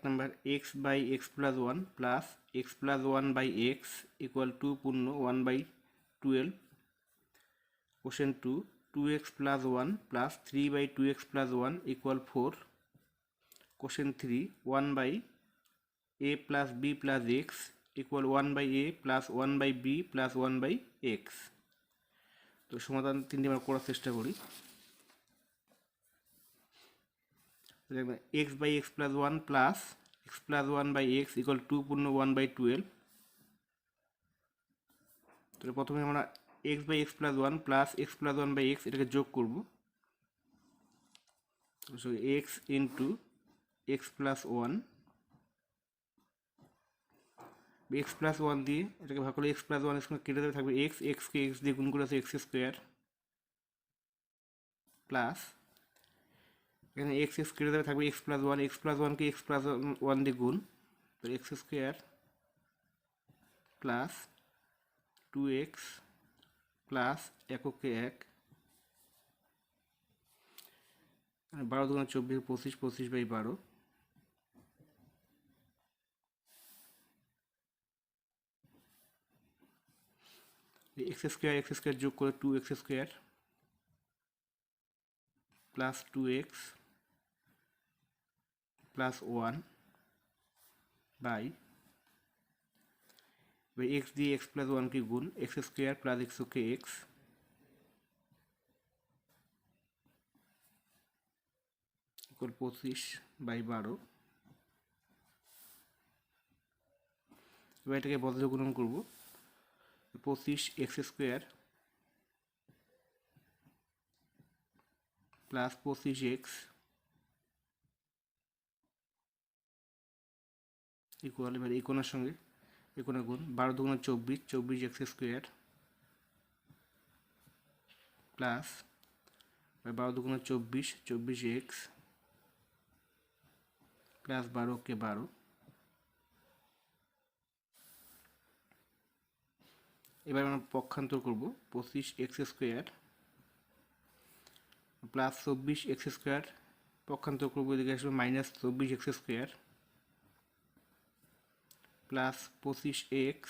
Number x by x plus one plus x plus one by x equal to পূর্ণ 1/12। Question 2, 2x plus one plus 3/2x plus one equal 4। Question 3, 1/a plus b plus x equal 1/a plus 1/b plus 1/x। তো সমাধান তিনটি আমরা করার চেষ্টা করি। দেখবেন x by x plus one plus x plus one by x equal 2 পূর্ণ 1/12। তো প্রথমে আমরা x by x plus one plus x plus one by x এটাকে যোগ করব। X into x plus one, x plus one দিয়ে এটাকে ভাগ করলে এক্স প্লাস ওয়ান কেটে দেবে, থাকবে এক্স, এক্সকে এক্স দিয়ে গুণ করে আছে এক্স স্কোয়ার প্লাস এখানে এক্স এক্স কেটে দেবে, থাকবে এক্স প্লাস ওয়ানকে এক্স প্লাস ওয়ান দিয়ে গুণ, তো x square plus 2x plus এককে 1, 12 2 24, 25, 25/12। এক্স স্কোয়ার যোগ করে 2x square plus 2x plus 1 by x দিয়ে এক্স প্লাস ওয়ানকে গুণ, এক্স স্কোয়ার প্লাস এক্সকে এক্স ইকুয়াল 25/12। এবার এটাকে বদলে গুণন করব, 25x square plus 25x equal, এবার এই কোণের সঙ্গে এই কোণের গুণ, 12 2 24, 24x square plus 12 2 24, 24x plus 12কে 12। এবার আমরা পক্ষান্তর করব, 25x square plus 24x square পক্ষান্তর করবো, এদিকে আসবে minus 24x square plus 25x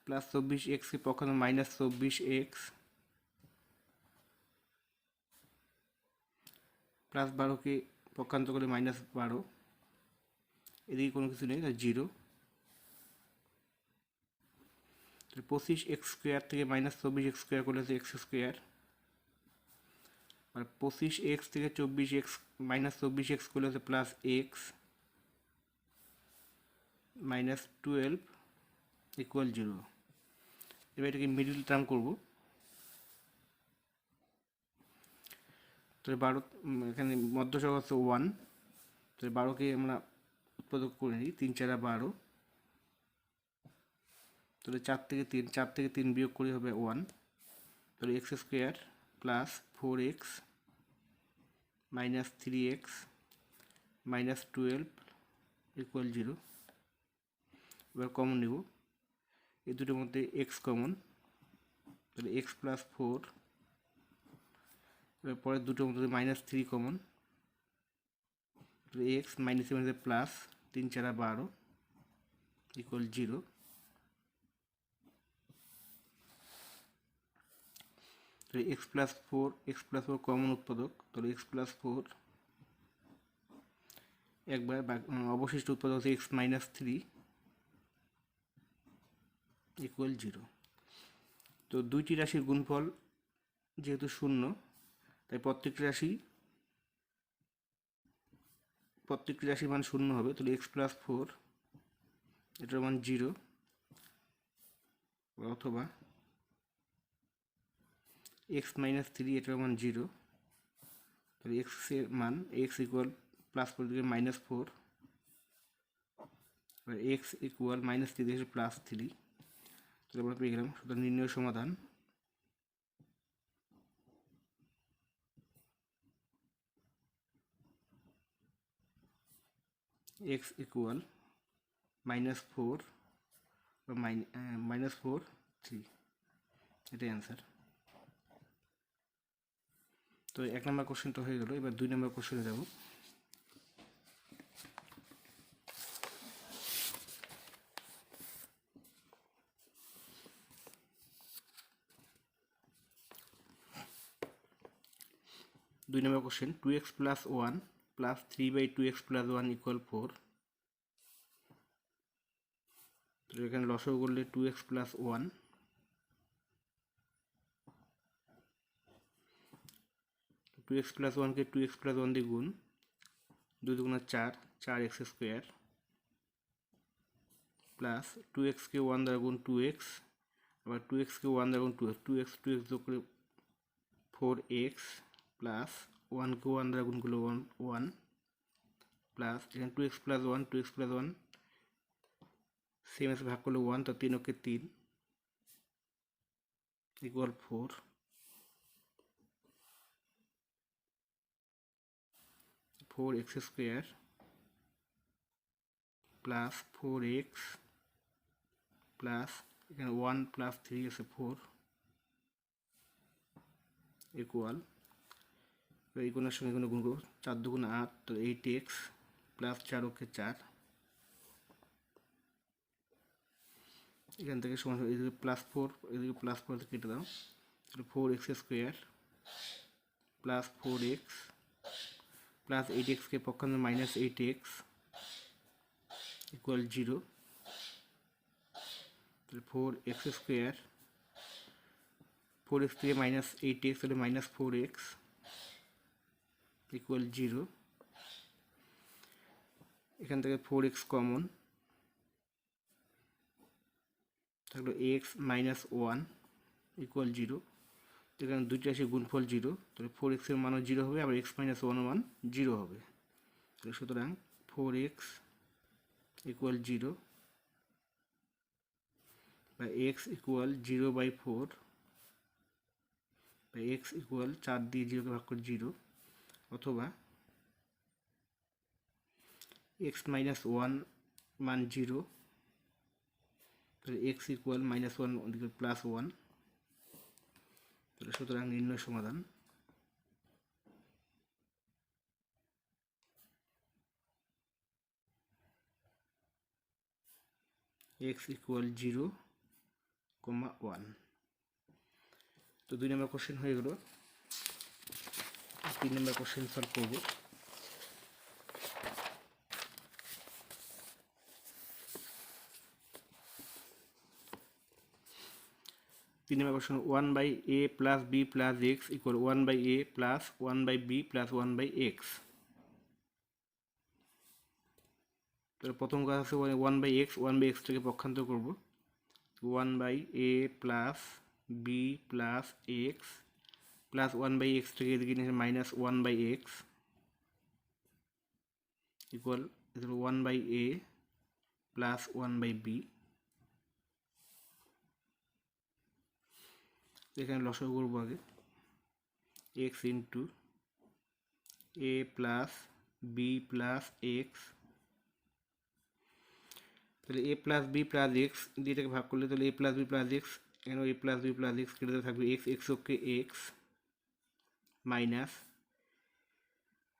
plus 24x কে পক্ষান্তর মাইনাস 24x প্লাস 12কে পক্ষান্তর করলে মাইনাস 12, এদিকে কোনো কিছু নেই, 0। 25x স্কোয়ার থেকে মাইনাস 24x স্কোয়ার করলে হচ্ছে এক্স স্কোয়ার, আর 25x থেকে 24x মাইনাস 24x করলে হচ্ছে প্লাস এক্স মাইনাস 12 ইকুয়াল 0। এবার এটাকে মিডিল টার্ম করব, তো 12 এখানে মধ্য সংখ্যা হচ্ছে 1, তো 12কে আমরা উৎপাদক করে নিই, 3 4 12, তাহলে 4 থেকে 3 বিয়োগ করে হবে 1, তাহলে x square plus 4x minus 3x minus 12 equal 0। এবার কমন নেব, এই দুটোর মধ্যে এক্স কমন, তাহলে এক্স প্লাস 4, এবার পরের দুটোর মধ্যে মাইনাস 3 কমন, তাহলে এক্স মাইনাসের মধ্যে প্লাস 3 4 12 ইকুয়াল 0। তাহলে এক্স প্লাস ফোর কমন উৎপাদক, তাহলে এক্স প্লাস 4 একবার, অবশিষ্ট উৎপাদক হচ্ছে এক্স মাইনাস 3 ইকুয়াল 0। তো দুইটি রাশির গুণফল যেহেতু শূন্য, তাই প্রত্যেকটি রাশির মান শূন্য হবে, তাহলে এক্স প্লাস 4 এটার মান 0, অথবা এক্স মাইনাস 3 এটার মান 0, তাহলে এক্সের মান এক্স ইকুয়াল প্লাস 4 দিকে মাইনাস 4, এক্স ইকুয়াল মাইনাস 3 দিকে প্লাস 3, তাহলে আমরা পেয়ে গেলাম। সুতরাং নির্ণয় সমাধান এক্স ইকুয়াল -4 বা -4 3, এটাই অ্যান্সার। তো 1 নম্বর কোশ্চেনটা হয়ে গেল, এবার 2 নম্বর কোশ্চেনে যাব। 2 নম্বর question 2x plus 1 plus 3 by 2x plus 1 equal 4. তো এখানে লসাগু করলে 2x plus 1 2x plus 1 কে 2x plus 1 দিয়ে গুণ 2 দুগুণে 4 4x স্কোয়ার প্লাস 2x কে 1 দ্বারা গুণ 2x আবার 2x কে 1 দ্বারা গুণ 2x যোগ করে 4x প্লাস 1 কে 1 দ্বারা গুণ করলে 1 প্লাস এখানে 2x plus 1 সেম আছে ভাগ করলে 1 তো 3 ওকে 3 equal 4 4x square plus 4x plus এখানে 1 প্লাস 3 আছে 4 ইকুয়াল এই কোণের সঙ্গে কোনো গুণ করব 4 দুগুণে 8 তো 8x প্লাস 4 ওকে 4 এখান থেকে সমান এদিকে প্লাস 4 এদিকে প্লাস 4 কেটে দাও তাহলে 4x square plus 4x plus 8x কে পক্ষান্তরে মাইনাস 8x ইকুয়াল 0 তাহলে 4x স্কোয়ার 4x থেকে মাইনাস 8x হলে মাইনাস 4x ইকুয়াল 0 এখান থেকে 4x কমন থাকলো x মাইনাস 1 ইকুয়াল 0 এখানে দুইটা রাশি গুণফল 0 তাহলে 4x এর মানও 0 হবে আবার x মাইনাস 1 এর মান 0 হবে তাহলে সুতরাং 4x ইকুয়াল 0 বা x ইকুয়াল 0/4 বা x ইকুয়াল 4 দিয়ে 0 কে ভাগ করে 0 অথবা x মাইনাস 1 মান 0 তাহলে x ইকুয়াল মাইনাস 1 ওদিকে প্লাস 1 তাহলে সুতরাং নির্ণয় সমাধান x ইকুয়াল 0, 1 তো 2 নম্বর কোশ্চেন হয়ে গেল 3 নম্বর কোশ্চেন সলভ করব 3 নম্বর question 1/a plus b plus x equal 1/a plus 1/b plus 1/x তাহলে প্রথম কাজ আছে 1/x থেকে পক্ষান্তর করব 1/a plus b plus x plus 1/x থেকে এদিকে নিয়ে minus 1/x equal 1/a plus 1/b এখানে লসাগু করব আগে x into a plus b plus x তাহলে a plus b plus x দিয়ে এটাকে ভাগ করলে তাহলে a plus b plus x এখানে a plus b plus x কেটে থাকবে x ওকে x মাইনাস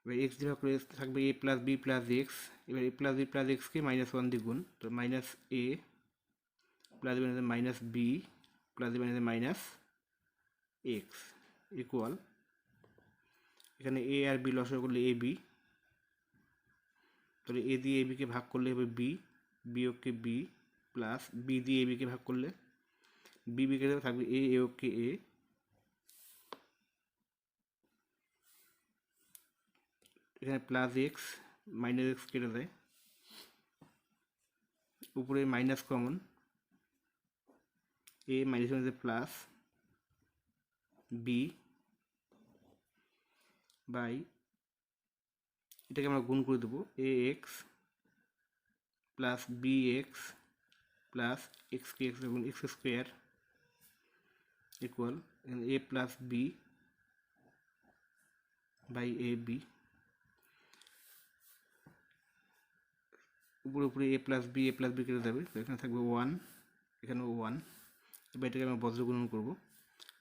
এবার x দিয়ে ভাগ করে থাকবে a plus b plus x এবার a plus b plus x K minus 1 দিয়ে গুণ তো minus a plus b minus b plus b minus x equal এখানে a আর b লসাগু করলে ab তাহলে a দিয়ে ab কে ভাগ করলে হবে b বিয়োগকে b প্লাস b দিয়ে ab কে ভাগ করলে b কে থাকবে a বিয়োগকে a এখানে প্লাস x মাইনাস x কেটে দেয় উপরে মাইনাস কমন a মাইনাস মাইনাসে প্লাস b বাই এটাকে আমরা গুণ করে দেবো ax plus bx plus x কে x গুণ x square equal a plus b by ab উপরে উপরে a প্লাস b কেটে যাবে তো এখানে থাকবে 1 এখানেও 1 এবার এটাকে আমরা বজ্র গুণন করবো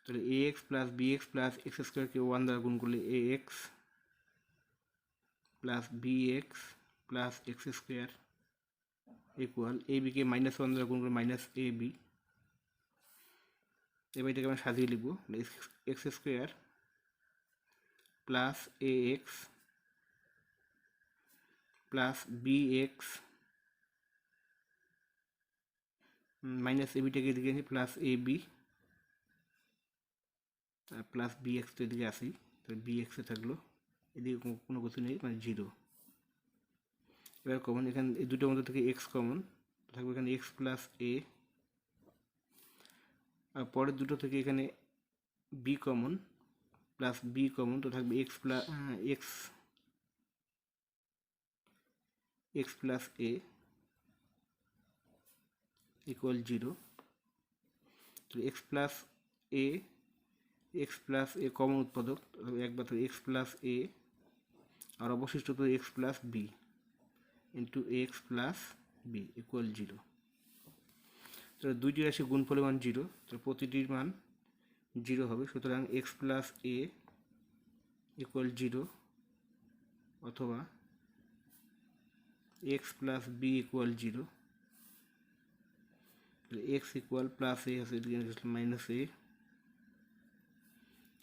তাহলে ax plus bx plus x স্কোয়ারকে 1 দ্বারা গুণ করলে ax plus bx plus x square equal ab কে মাইনাস 1 দ্বারা গুণ করলে মাইনাস ab এবার এটাকে আমরা সাজিয়ে লিখবো x square plus a x plus b x minus a বিটাকে এদিকে আনি প্লাস এ বি আর প্লাস বি এক্স তো এদিকে আসি, তাহলে বি এক্সে থাকলো, এদিকে কোনো কিছু নেই মানে জিরো। এবার কমন এখানে এই দুটোর মধ্যে থেকে এক্স কমন থাকবে, এখানে এক্স প্লাস এ, আর পরের দুটো থেকে এখানে b common plus b common, তো থাকবে x plus x plus a equal zero. তো এক্স প্লাস এ কমন উৎপাদক একবার, তো এক্স প্লাস এ আর অবশিষ্ট তো x plus b into x plus b equal zero. তো দুইটি রাশি গুণফলের মান জিরো, তো প্রতিটির মান জিরো হবে, সুতরাং x plus a equal zero অথবা x plus b equal zero. X equal plus a আছে, মাইনাস এ,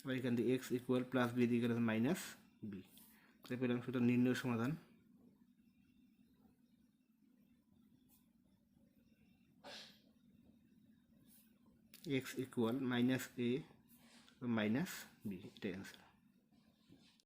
আর এখান থেকে এক্স ইকুয়াল প্লাস বি দিকে গেলে মাইনাস বি। তাই পেলাম সুতরাং নির্ণয় সমাধান এক্স ইকুয়াল মাইনাস এ মাইনাস বি, এটাই অ্যান্সার।